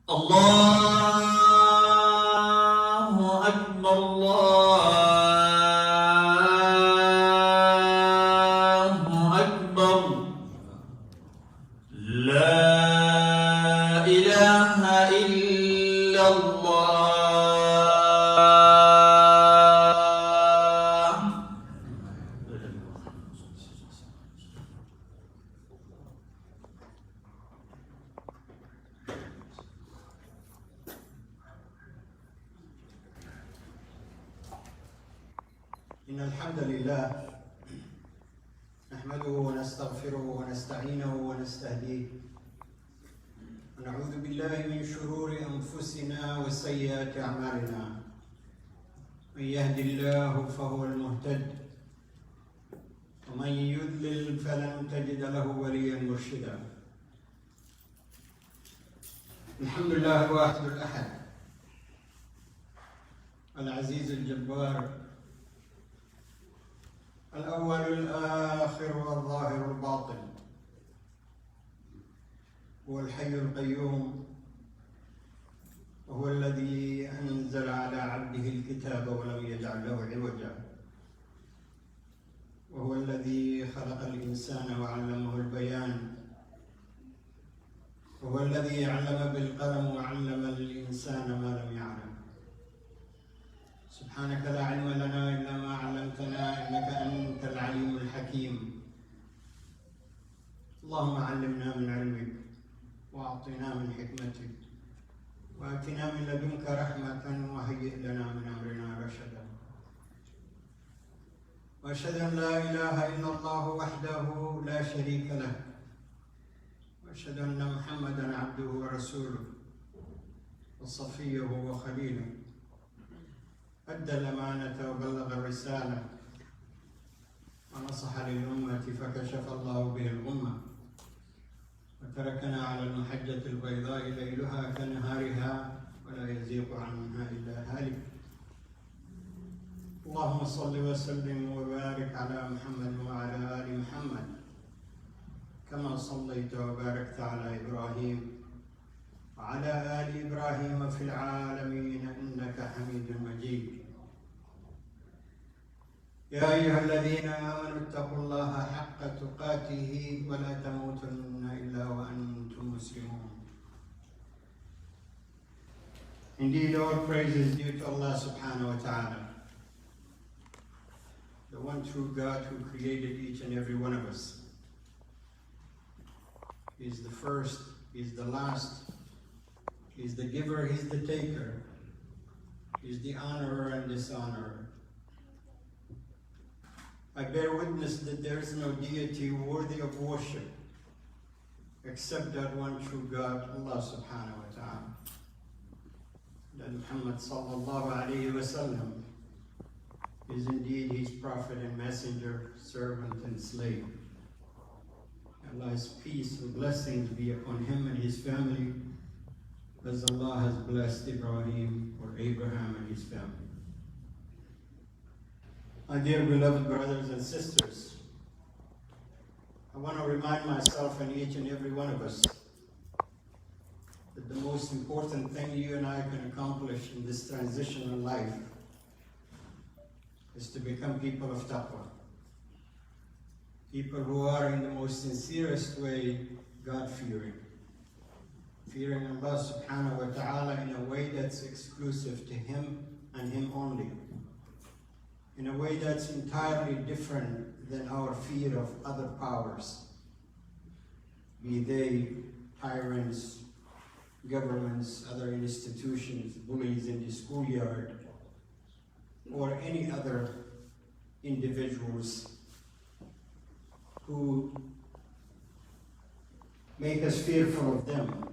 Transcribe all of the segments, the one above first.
الله أكبر الله أكبر لا إله إلا الله. إن الحمد لله نحمده ونستغفره ونستعينه ونستهديه ونعوذ بالله من شرور أنفسنا وسيئات أعمالنا. من يهد الله فهو المهتد ومن يضلل فلن تجد له وليا مرشدا. الحمد لله الواحد الأحد العزيز الجبار الأول الآخر والظاهر الباطن، هو الحي القيوم، وهو الذي أنزل على عبده الكتاب ولم يجعل له عوجا، وهو الذي خلق الإنسان وعلمه البيان، وهو الذي علم بالقلم وعلم الإنسان ما لم يعلم. سبحانك لا علم لنا إلا ما علمتنا إنك أنت العليم الحكيم. اللهم علمنا من علمك وأعطنا من حكمتك وآتنا من لدنك رحمة وهيئ لنا من أمرنا رشدا. وأشهد أن لا إله إلا الله وحده لا شريك له، وأشهد أن محمدا عبده ورسوله وصفيه وخليله، أدى الأمانة وبلغ الرسالة ونصح للأمة فكشف الله به الأمة، وتركنا على المحجة البيضاء ليلها كنهارها ولا يزيغ عنها إلا هالك. اللهم صل وسلم وبارك على محمد وعلى آل محمد كما صليت وباركت على إبراهيم وعلى آل إبراهيم في العالمين إنك حميد مجيد. يا أيها الذين آمنوا اتقوا الله حق تقاته ولا تموتن إلا وأنتم مسلمون. Indeed, all praise is due to Allah subhanahu wa ta'ala, the one true God who created each and every one of us. He is the first, He is the last, He is the giver, He is the taker, He is the honorer and dishonorer. I bear witness that there is no deity worthy of worship except that one true God, Allah subhanahu wa ta'ala. That Muhammad sallallahu alayhi wa sallam is indeed His prophet and messenger, servant and slave. Allah's peace and blessings be upon him and his family, as Allah has blessed Ibrahim or Abraham and his family. My dear beloved brothers and sisters, I want to remind myself and each and every one of us that the most important thing you and I can accomplish in this transitional life is to become people of taqwa. People who are in the most sincerest way God-fearing. Fearing Allah subhanahu wa ta'ala in a way that's exclusive to Him and Him only. In a way that's entirely different than our fear of other powers, be they tyrants, governments, other institutions, bullies in the schoolyard, or any other individuals who make us fearful of them.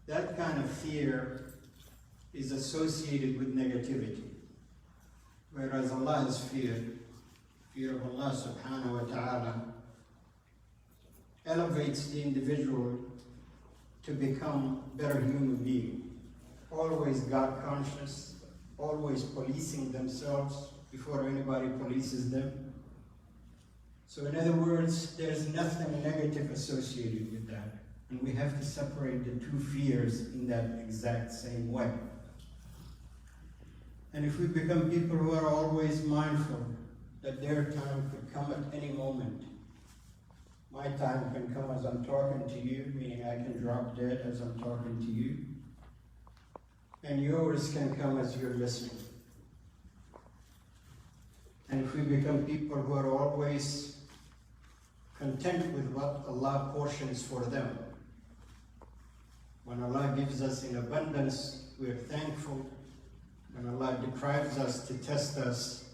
That kind of fear is associated with negativity. Whereas Allah's fear of Allah subhanahu wa ta'ala, elevates the individual to become a better human being, always God conscious, always policing themselves before anybody polices them. So in other words, there's nothing negative associated with that. And we have to separate the two fears in that exact same way. And if we become people who are always mindful that their time could come at any moment, my time can come as I'm talking to you, meaning I can drop dead as I'm talking to you, and yours can come as you're listening. And if we become people who are always content with what Allah portions for them, when Allah gives us in abundance, we are thankful. When Allah deprives us to test us,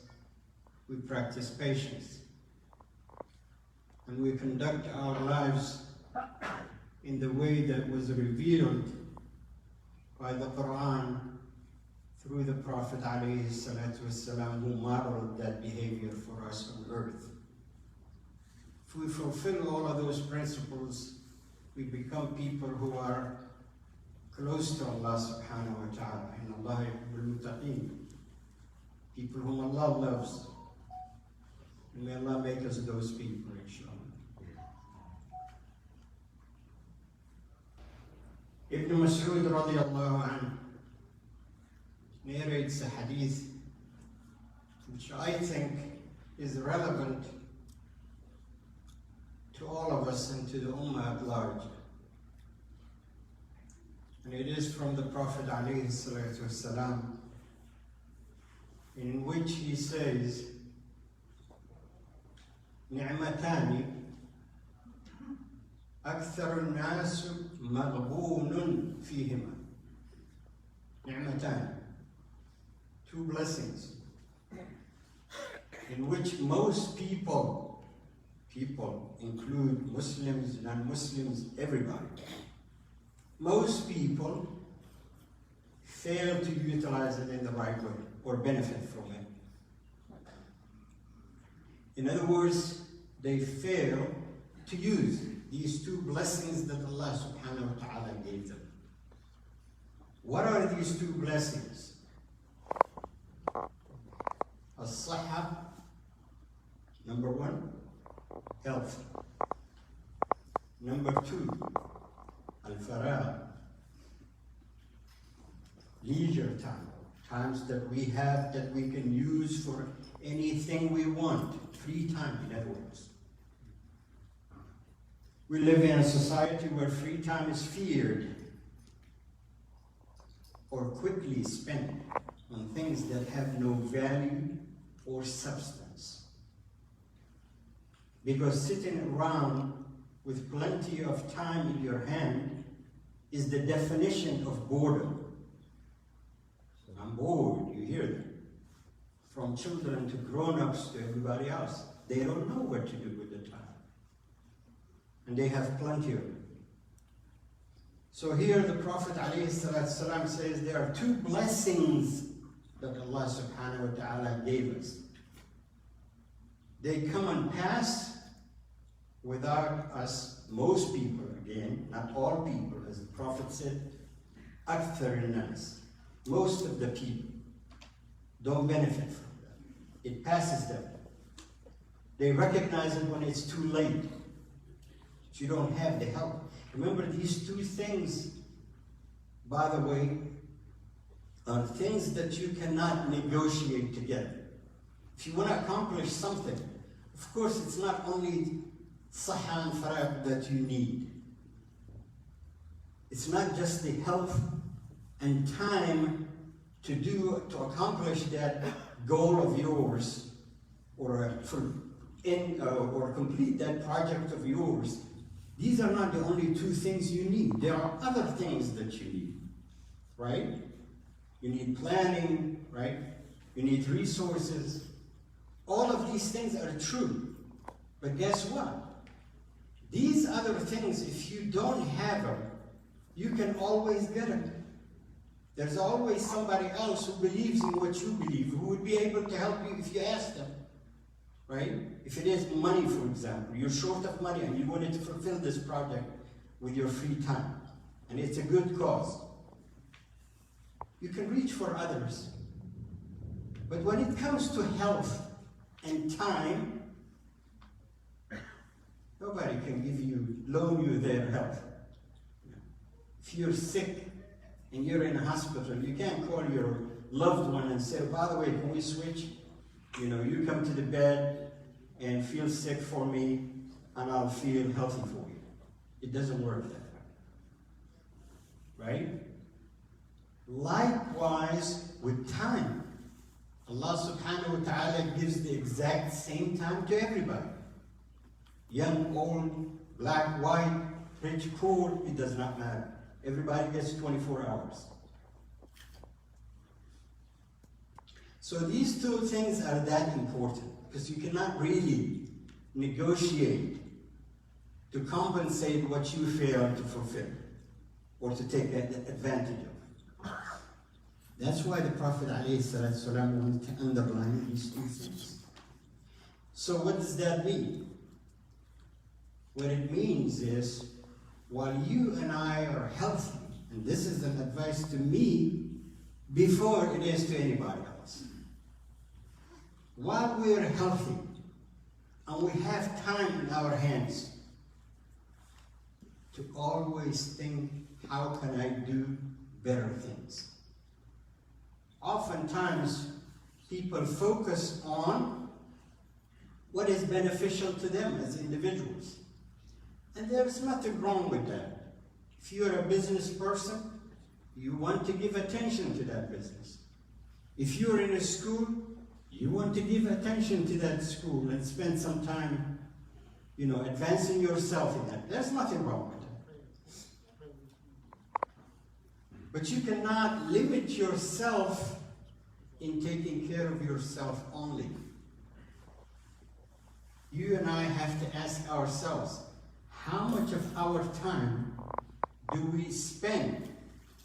we practice patience. And we conduct our lives in the way that was revealed by the Quran through the Prophet ﷺ, who modeled that behavior for us on earth. If we fulfill all of those principles, we become people who are close to Allah subhanahu wa ta'ala. And Allah yuhibbul muttaqin, people whom Allah loves. And may Allah make us those people, inshallah. Ibn Mas'ud radiallahu anhu narrates a hadith which I think is relevant to all of us and to the Ummah at large. And it is from the Prophet ﷺ, in which he says, نعمتان أكثر الناس مغبون فيهما. نعمتان, two blessings, in which most people include Muslims, non-Muslims, everybody, most people fail to utilize it in the right way or benefit from it. In other words, they fail to use these two blessings that Allah subhanahu wa ta'ala gave them. What are these two blessings? As-sahha, number one, health. Number two, al-faragh, leisure time, times that we have that we can use for anything we want, free time, in other words. We live in a society where free time is feared or quickly spent on things that have no value or substance. Because sitting around with plenty of time in your hand is the definition of boredom. I'm bored, you hear them. From children to grown-ups to everybody else. They don't know what to do with the time. And they have plenty of it. So here the Prophet ﷺ says there are two blessings that Allah subhanahu wa ta'ala gave us. They come and pass without us, most people, again, not all people, as the Prophet said, أكثر الناس, most of the people don't benefit from that. It passes them. They recognize it when it's too late. You don't have the help. Remember, these two things, by the way, are things that you cannot negotiate together. If you want to accomplish something, of course, it's not only sahha and faragh that you need. It's not just the health and time to accomplish that goal of yours, or complete that project of yours. These are not the only two things you need. There are other things that you need, right? You need planning, right? You need resources. All of these things are true. But guess what? These other things, if you don't have them, you can always get them. There's always somebody else who believes in what you believe, who would be able to help you if you ask them. Right? If it is money, for example, you're short of money and you wanted to fulfill this project with your free time, and it's a good cause, you can reach for others. But when it comes to health and time, nobody can loan you their health. If you're sick and you're in a hospital, you can't call your loved one and say, by the way, can we switch? You know, you come to the bed and feel sick for me, and I'll feel healthy for you. It doesn't work that way. Right? Likewise with time. Allah subhanahu wa ta'ala gives the exact same time to everybody. Young, old, black, white, rich, poor, it does not matter. Everybody gets 24 hours. So these two things are that important, because you cannot really negotiate to compensate what you fail to fulfill or to take advantage of. That's why the Prophet ﷺ wanted to underline these two things. So what does that mean? What it means is, while you and I are healthy, and this is an advice to me before it is to anybody else. While we are healthy and we have time in our hands, to always think, how can I do better things? Oftentimes, people focus on what is beneficial to them as individuals. And there's nothing wrong with that. If you're a business person, you want to give attention to that business. If you're in a school, you want to give attention to that school and spend some time, you know, advancing yourself in that. There's nothing wrong with that. But you cannot limit yourself in taking care of yourself only. You and I have to ask ourselves, how much of our time do we spend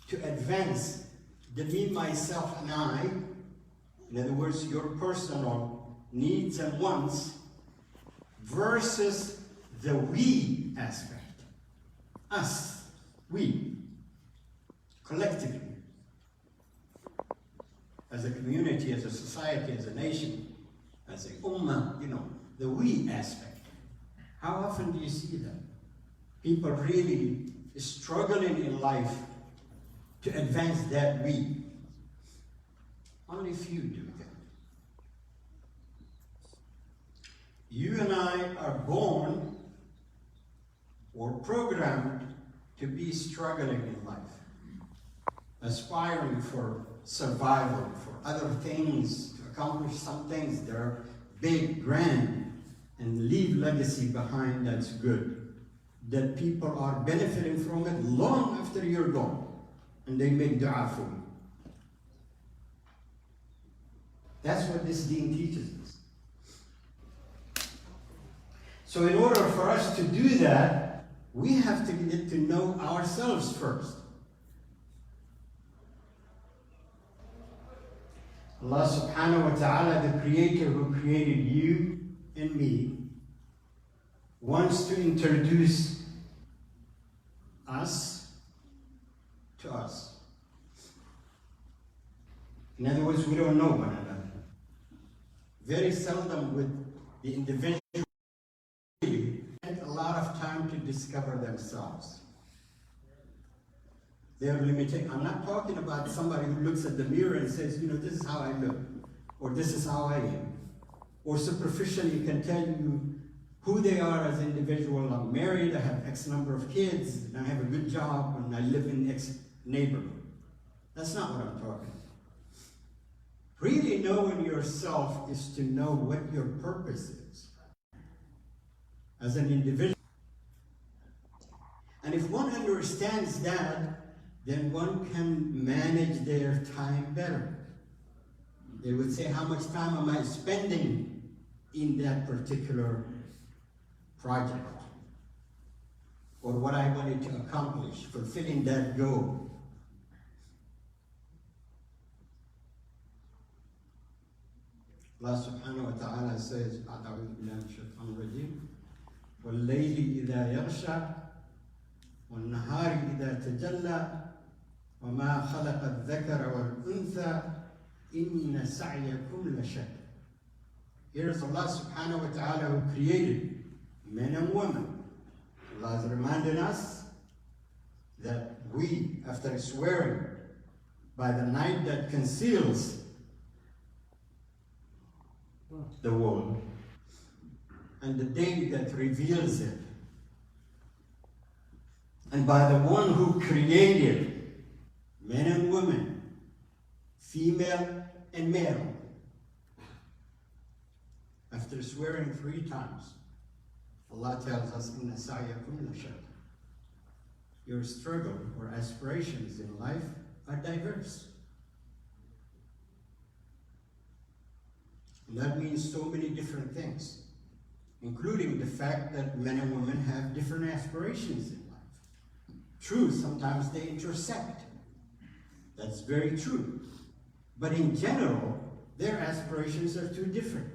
to advance the me, myself, and I, in other words, your personal needs and wants, versus the we aspect, us, we, collectively, as a community, as a society, as a nation, as a ummah, you know, the we aspect. How often do you see that? People really struggling in life to advance that we. Only few do that. You and I are born or programmed to be struggling in life, aspiring for survival, for other things, to accomplish some things that are big, grand, and leave legacy behind that's good, that people are benefiting from it long after you're gone, and they make dua for you. That's what this deen teaches us. So in order for us to do that, we have to get to know ourselves first. Allah subhanahu wa ta'ala, the creator who created you and me, wants to introduce us to us. In other words, we don't know one another. Very seldom with the individual spend a lot of time to discover themselves. They're limited. I'm not talking about somebody who looks at the mirror and says, you know, this is how I look, or this is how I am. Or superficially can tell you who they are as an individual. I'm married, I have X number of kids, and I have a good job, and I live in X neighborhood. That's not what I'm talking about. Really knowing yourself is to know what your purpose is as an individual. And if one understands that, then one can manage their time better. They would say, how much time am I spending in that particular project? Or what I wanted to accomplish, fulfilling that goal. Allah subhanahu wa ta'ala says, أعوذ بالله من الشيطان الرجيم والليل إذا يغشى والنهار إذا تجلى وما خلق الذكر والأنثى إن سعيكم لشتى. Here's Allah subhanahu wa ta'ala who created men and women. Allah is reminding us that we, after swearing by the night that conceals the world and the day that reveals it, and by the one who created men and women, female and male, after swearing 3 times, Allah tells us, "Inna sa'yakum lashatta." Your struggle or aspirations in life are diverse. And that means so many different things, including the fact that men and women have different aspirations in life. True, sometimes they intersect. That's very true. But in general, their aspirations are too different.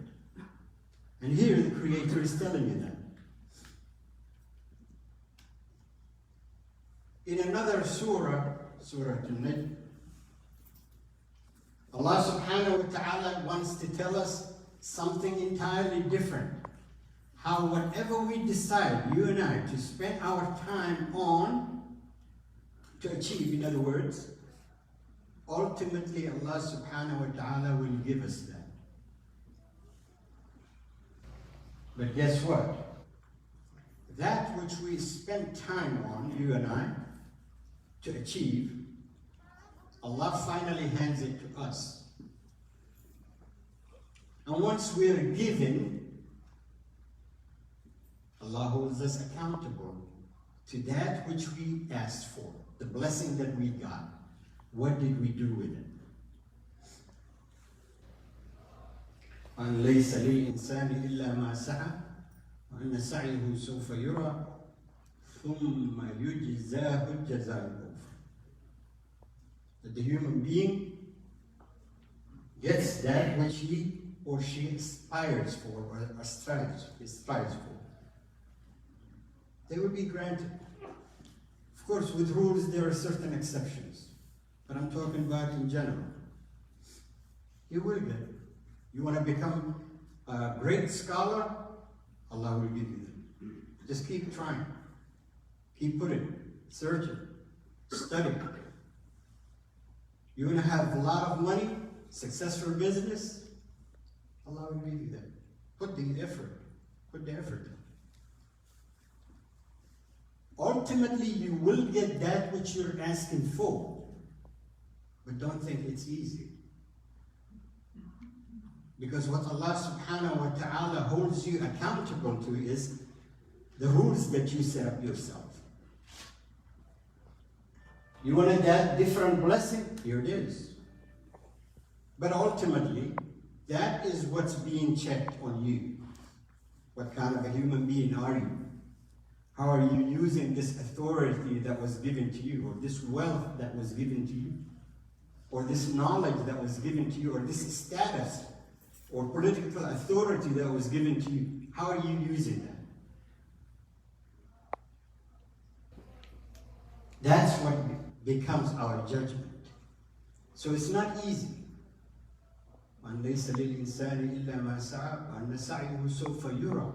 And here the Creator is telling you that. In another surah, Surah An-Najm, Allah subhanahu wa ta'ala wants to tell us something entirely different. How whatever we decide, you and I, to spend our time on, to achieve, in other words, ultimately Allah subhanahu wa ta'ala will give us that. But guess what? That which we spend time on, you and I, to achieve, Allah finally hands it to us. And once we are given, Allah holds us accountable to that which we asked for, the blessing that we got. What did we do with it? أن ليس للإنسان إلا ما سعى وأن سعيه سوف يرى ثم يجزاه الجزاء الأوفى. That the human being gets that which he or she aspires for or strives for. They will be granted. Of course, with rules there are certain exceptions, but I'm talking about in general. You will get it. You want to become a great scholar, Allah will give you them. Just keep trying. Keep putting, searching, studying. You want to have a lot of money, successful business, Allah will give you that. Put the effort. Put the effort in. Ultimately, you will get that which you're asking for. But don't think it's easy. Because what Allah subhanahu wa ta'ala holds you accountable to is the rules that you set up yourself. You wanted that different blessing? Here it is. But ultimately, that is what's being checked on you. What kind of a human being are you? How are you using this authority that was given to you, or this wealth that was given to you, or this knowledge that was given to you, or this status or political authority that was given to you? How are you using that? That's what becomes our judgment. So it's not easy. وَأَنْ لَيْسَ لِلْإِنسَانِ إِلَّا مَا سَعَى وَأَنَّ سَعْيَهُ سَوْفَ يُرَى.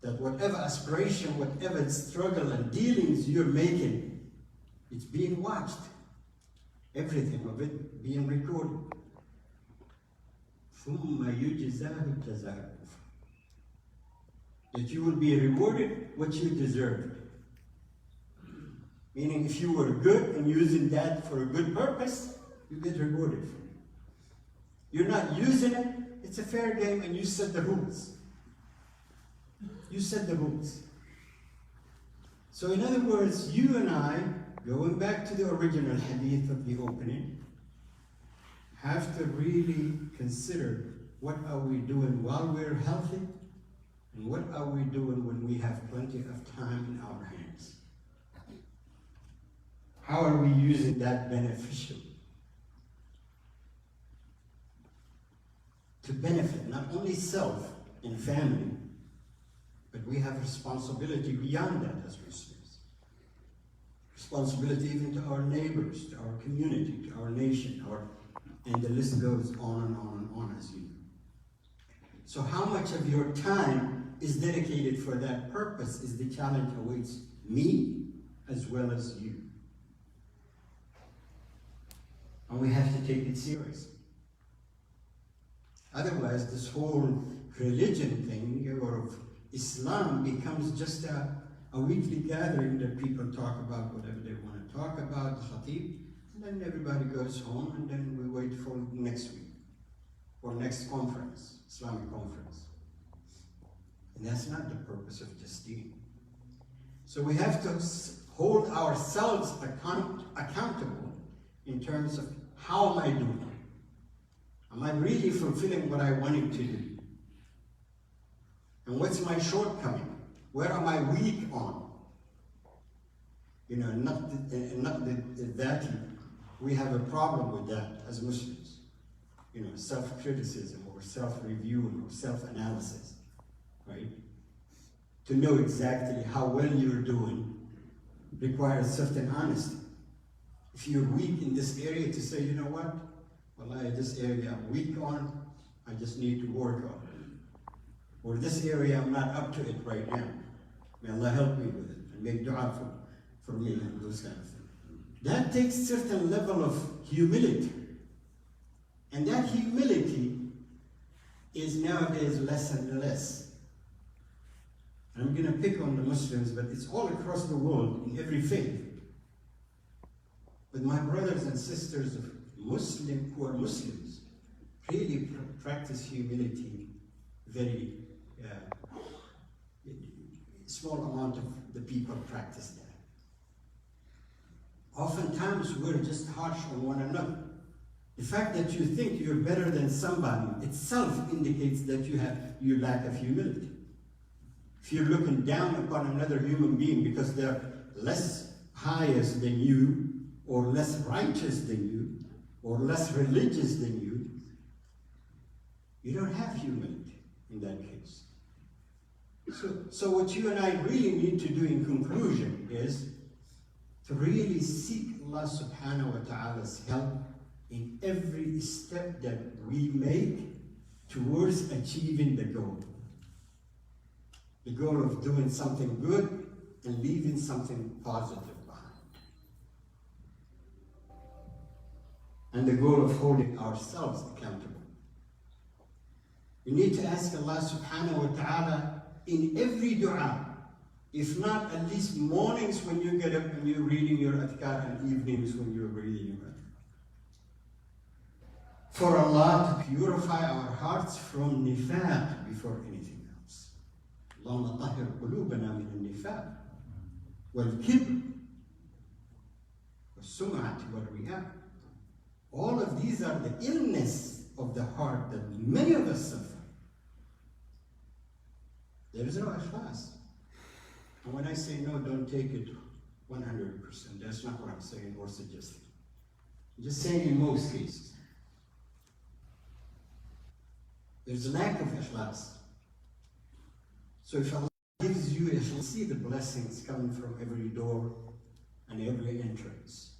That whatever aspiration, whatever struggle and dealings you're making, it's being watched. Everything of it being recorded. ثُمَّ يُجْزَاهُ الْجَزَاءَ الْأُوفَى. That you will be rewarded what you deserved. Meaning, if you were good and using that for a good purpose, you get rewarded for it. You're not using it, it's a fair game, and you set the rules. You set the rules. So in other words, you and I, going back to the original hadith of the opening, have to really consider what are we doing while we're healthy, and what are we doing when we have plenty of time in our hands. How are we using that beneficially? To benefit not only self and family, but we have responsibility beyond that as Muslims. Responsibility even to our neighbors, to our community, to our nation, and the list goes on and on and on, as you know. So how much of your time is dedicated for that purpose is the challenge awaits me as well as you. And we have to take it serious. Otherwise, this whole religion thing, or Islam, becomes just a weekly gathering that people talk about whatever they want to talk about, the khatib, and then everybody goes home, and then we wait for next week, or next conference, Islamic conference. And that's not the purpose of just deen. So we have to hold ourselves accountable in terms of how am I doing? Am I really fulfilling what I wanted to do? And what's my shortcoming? Where am I weak on? You know, not that we have a problem with that as Muslims. You know, self-criticism or self-review or self-analysis, right? To know exactly how well you're doing requires certain honesty. If you're weak in this area, to say, you know what? Well, this area I'm weak on, I just need to work on it. Or this area I'm not up to it right now. May Allah help me with it and make dua for me and those kind of things. That takes a certain level of humility. And that humility is nowadays less and less. And I'm going to pick on the Muslims, but it's all across the world in every faith. But my brothers and sisters of who are Muslims really practice humility very small amount of the people practice that. Oftentimes we're just harsh on one another. The fact that you think you're better than somebody itself indicates that you lack of humility. If you're looking down upon another human being because they're less pious than you, or less righteous than you, or less religious than you, you don't have humility in that case. So what you and I really need to do in conclusion is to really seek Allah subhanahu wa ta'ala's help in every step that we make towards achieving the goal. The goal of doing something good and leaving something positive behind. And the goal of holding ourselves accountable. We need to ask Allah subhanahu wa ta'ala in every dua, if not at least mornings when you get up and you're reading your adhkar, and evenings when you're reading your adhkar. For Allah to purify our hearts from nifaq before anything else. اللهم طهر قلوبنا من النفاق والكبر والسمعة والرياء. All of these are the illness of the heart that many of us suffer. There is no ikhlas. And when I say no, don't take it 100%. That's not what I'm saying or suggesting. I'm just saying in most cases. There's a lack of ikhlas. So if Allah gives you ikhlas, see the blessings coming from every door and every entrance.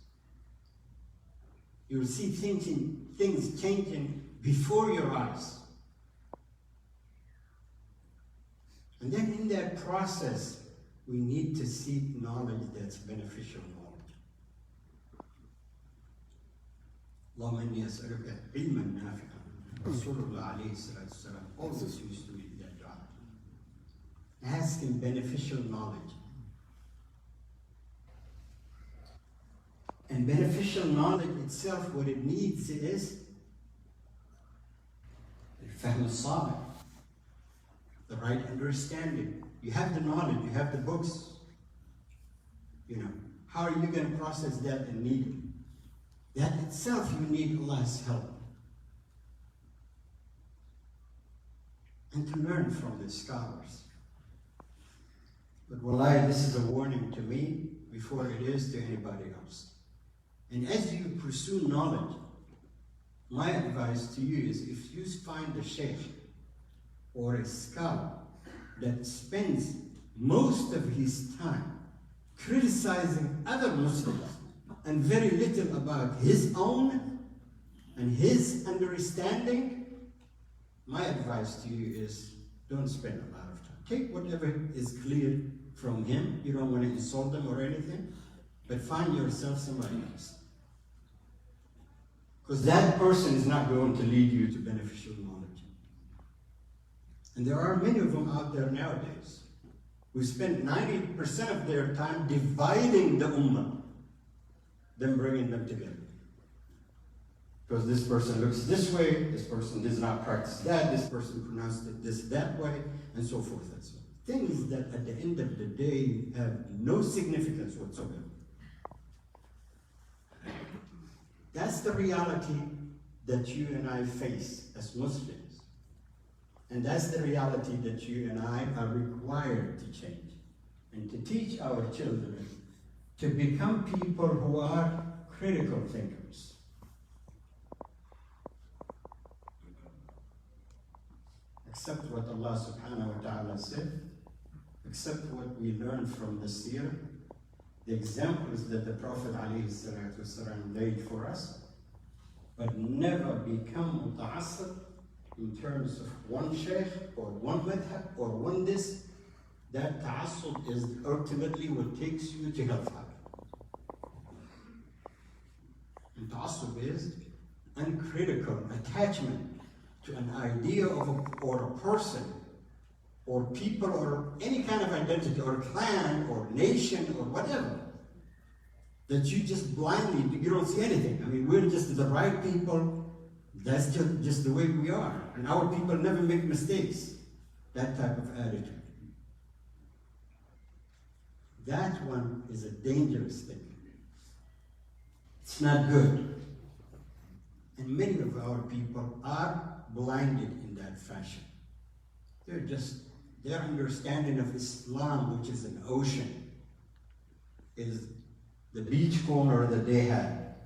You'll see things changing before your eyes. And then in that process, we need to seek knowledge that's beneficial knowledge. اللهم إني أسألك علما نافعا. رسول الله عليه الصلاة والسلام always used to read that dua. Asking beneficial knowledge. And beneficial knowledge itself, what it needs is الفهم الصالح. The right understanding. You have the knowledge, you have the books. You know, how are you going to process that and need it? That itself, you need Allah's help. And to learn from the scholars. But wallahi, this is a warning to me before it is to anybody else. And as you pursue knowledge, my advice to you is if you find a sheikh or a scholar that spends most of his time criticizing other Muslims and very little about his own and his understanding, my advice to you is don't spend a lot of time. Take whatever is clear from him. You don't want to insult them or anything, but find yourself somebody else. Because that person is not going to lead you to beneficial knowledge. And there are many of them out there nowadays who spend 90% of their time dividing the ummah than bringing them together. Because this person looks this way, this person does not practice that, this person pronounced it this that way, and so forth and so on. Things that at the end of the day have no significance whatsoever. That's the reality that you and I face as Muslims. And that's the reality that you and I are required to change and to teach our children to become people who are critical thinkers. Accept what Allah subhanahu wa ta'ala said, accept what we learned from the seerah, the examples that the Prophet ﷺ laid for us, but never become muta'assib in terms of one shaykh or one madhab or one this. That ta'assub is ultimately what takes you to hellfire. And ta'assub is uncritical attachment to an idea of or a person or people or any kind of identity or clan or nation or whatever, that you just blindly, you don't see anything. I mean, we're just the right people, that's just the way we are. And our people never make mistakes. That type of attitude. That one is a dangerous thing. It's not good. And many of our people are blinded in that fashion. Their understanding of Islam, which is an ocean, is the beach corner that they had,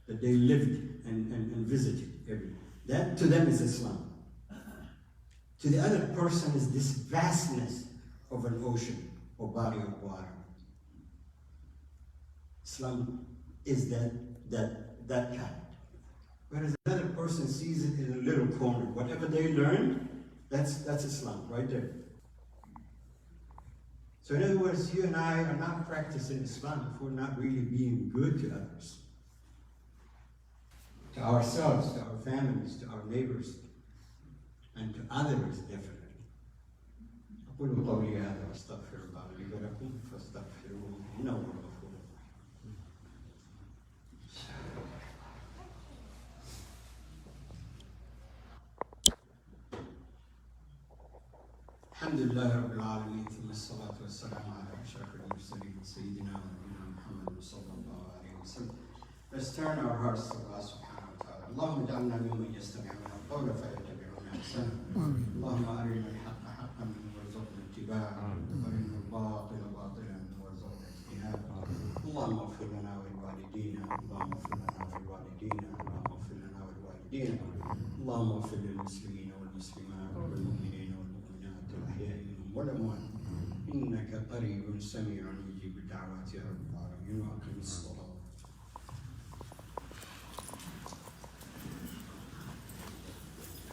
that they lived and visited every day. That to them is Islam. To the other person is this vastness of an ocean or body of water. Islam is that kind. Whereas another person sees it in a little corner. Whatever they learned, that's Islam right there. So in other words, you and I are not practicing Islam if we're not really being good to others. To ourselves, to our families, to our neighbors, and to others definitely. أقول قولي هذا وأستغفر الله لي ولكم فاستغفروه إنه هو الغفور الرحيم. الحمد لله رب العالمين ثم الصلاة والسلام على أشرف المرسلين سيدنا ونبينا محمد صلى الله عليه وسلم. Let's turn our hearts to Allah subhanahu wa ta'ala. اللهم اجعلنا ممن يستمعون القول فيتبعون أحسنه. اللهم أرنا الحق حقا وارزقنا اتباعه وأرنا الباطل باطلا وارزقنا اجتنابه. اللهم اغفر لنا ولوالدينا، اللهم اغفر لنا ولوالدينا، اللهم اغفر لنا ولوالدينا، اللهم اغفر للمسلمين والمسلمات والمؤمنين والمؤمنات الأحياء منهم والأموات إنك قريب سميع مجيب الدعوات يا رب العالمين. وأقم الصلاة